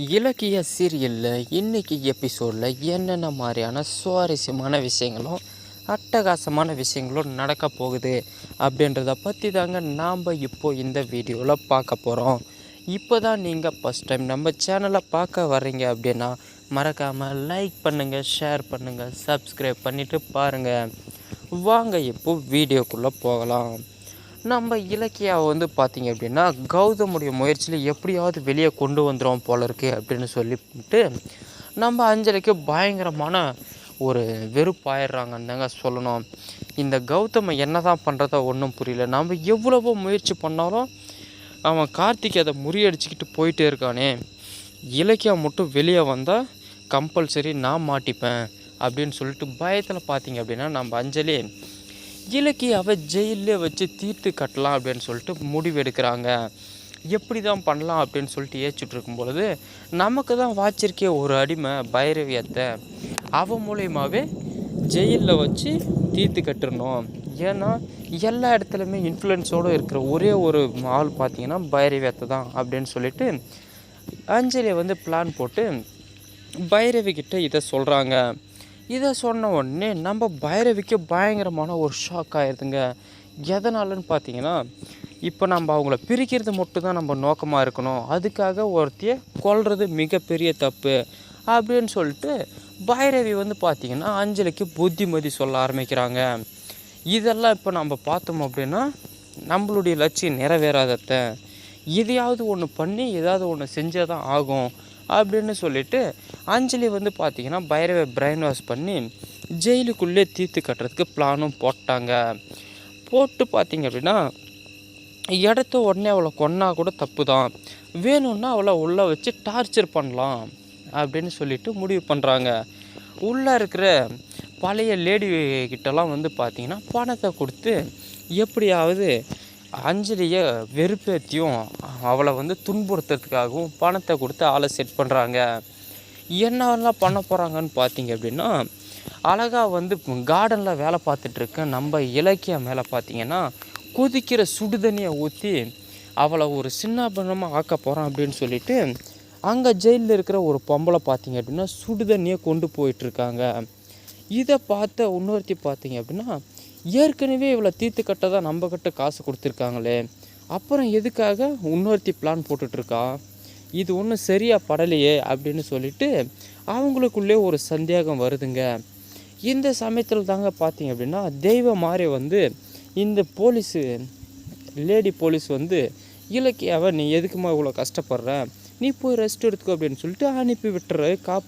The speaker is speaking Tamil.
இலக்கிய சீரியலில் இன்றைக்கி எபிசோடில் என்னென்ன மாதிரியான சுவாரஸ்யமான விஷயங்களும் அட்டகாசமான விஷயங்களும் நடக்க போகுது அப்படின்றத பற்றி தாங்க நாம் இப்போது இந்த வீடியோவில் பார்க்க போகிறோம். இப்போ தான் நீங்கள் ஃபஸ்ட் டைம் நம்ம சேனலை பார்க்க வர்றீங்க அப்படின்னா மறக்காமல் லைக் பண்ணுங்கள், ஷேர் பண்ணுங்கள், சப்ஸ்கிரைப் பண்ணிவிட்டு பாருங்கள். வாங்க இப்போது வீடியோக்குள்ளே போகலாம். நம்ம இலக்கியாவை பார்த்திங்க அப்படின்னா கௌதமுடைய முயற்சியில் எப்படியாவது வெளியே கொண்டு வந்துடும் போல இருக்குது அப்படின்னு சொல்லிட்டு நம்ம அஞ்சலிக்கு பயங்கரமான ஒரு வெறுப்பாயிடுறாங்கன்னு தாங்க சொல்லணும். இந்த கௌதமை என்ன தான் பண்ணுறதோ ஒன்றும் புரியல. நம்ம எவ்வளவோ முயற்சி பண்ணாலும் அவன் கார்த்திக் அதை முறியடிச்சிக்கிட்டு போயிட்டே இருக்கானே. இலக்கியா மட்டும் வெளியே வந்தால் கம்பல்சரி நான் மாட்டிப்பேன் அப்படின்னு சொல்லிட்டு பயத்தில் பார்த்திங்க அப்படின்னா நம்ம அஞ்சலி இலக்கியாவை ஜெயிலே வச்சு தீர்த்து கட்டலாம் அப்படின்னு சொல்லிட்டு முடிவு எடுக்கிறாங்க. எப்படி தான் பண்ணலாம் அப்படின்னு சொல்லிட்டு ஏச்சிட்ருக்கும் பொழுது நமக்கு தான் வாச்சிருக்கே ஒரு அடிமை பைரவியத்தை அவன் மூலயமாவே ஜெயிலில் வச்சு தீர்த்து கட்டுறணும். ஏன்னா எல்லா இடத்துலையுமே இன்ஃப்ளூயன்ஸோடு இருக்கிற ஒரே ஒரு ஆள் பார்த்திங்கன்னா பைரவியத்தை தான் அப்படின்னு சொல்லிட்டு அஞ்சலியை பிளான் போட்டு பைரவி கிட்ட இதை சொல்கிறாங்க. இதை சொன்ன உடனே நம்ம பைரவிக்கு பயங்கரமான ஒரு ஷாக் ஆகிடுதுங்க. எதனாலன்னு பார்த்தீங்கன்னா இப்போ நம்ம அவங்கள பிரிக்கிறது மட்டும் தான் நம்ம நோக்கமாக இருக்கணும், அதுக்காக ஒருத்தையை கொல்றது மிகப்பெரிய தப்பு அப்படின்னு சொல்லிட்டு பைரவி பார்த்திங்கன்னா அஞ்சலிக்கு புத்திமதி சொல்ல ஆரம்பிக்கிறாங்க. இதெல்லாம் இப்போ நம்ம பார்த்தோம் அப்படின்னா நம்மளுடைய லட்சியம் நிறைவேறாதத எதையாவது ஒன்று பண்ணி ஏதாவது ஒன்று செஞ்சால் தான் ஆகும் அப்படின்னு சொல்லிட்டு அஞ்சலி பார்த்திங்கன்னா பைரவை பிரெயின் வாஷ் பண்ணி ஜெயிலுக்குள்ளே தீர்த்து கட்டுறதுக்கு பிளானும் போட்டாங்க. போட்டு பார்த்திங்க அப்படின்னா இடத்த உடனே அவளை கொன்னா கூட தப்பு தான், வேணும்னா அவளை உள்ளே வச்சு டார்ச்சர் பண்ணலாம் அப்படின்னு சொல்லிட்டு முடிவு பண்ணுறாங்க. உள்ளே இருக்கிற பழைய லேடி கிட்டலாம் பார்த்திங்கன்னா பணத்தை கொடுத்து எப்படியாவது அஞ்சலியை வெறுப்பேற்றியும் அவளை துன்புறுத்துறதுக்காகவும் பணத்தை கொடுத்து ஆளை செட் பண்ணுறாங்க. என்னெல்லாம் பண்ண போகிறாங்கன்னு பார்த்தீங்க அப்படின்னா அழகாக கார்டனில் வேலை பார்த்துட்ருக்க நம்ம இலக்கியா மேலே பார்த்திங்கன்னா கொதிக்கிற சுடுதண்ணியை ஊற்றி அவளை ஒரு சின்ன பண்ணமாக ஆக்க போகிறான் அப்படின்னு சொல்லிட்டு அங்கே ஜெயிலில் இருக்கிற ஒரு பொம்பளை பார்த்திங்க அப்படின்னா சுடுதண்ணியை கொண்டு போயிட்டுருக்காங்க. இதை பார்த்த இன்னொருத்தி பார்த்திங்க அப்படின்னா ஏற்கனவே இவளை தீர்த்து கட்ட தான் நம்மக்கிட்ட காசு கொடுத்துருக்காங்களே, அப்புறம் எதுக்காக இன்னொருத்தி பிளான் போட்டுட்ருக்கா, இது ஒன்றும் சரியாக படலையே அப்படின்னு சொல்லிட்டு அவங்களுக்குள்ளே ஒரு சந்தேகம் வருதுங்க. இந்த சமயத்தில் தாங்க பார்த்திங்க அப்படின்னா தெய்வம் மாதிரி இந்த போலீஸு லேடி போலீஸ் இலக்கியாவை நீ எதுக்குமா இவ்வளோ கஷ்டப்படுற, நீ போய் ரெஸ்ட் எடுத்துக்கோ அப்படின்னு சொல்லிட்டு அனுப்பி விட்டுற, காப்பாற்றி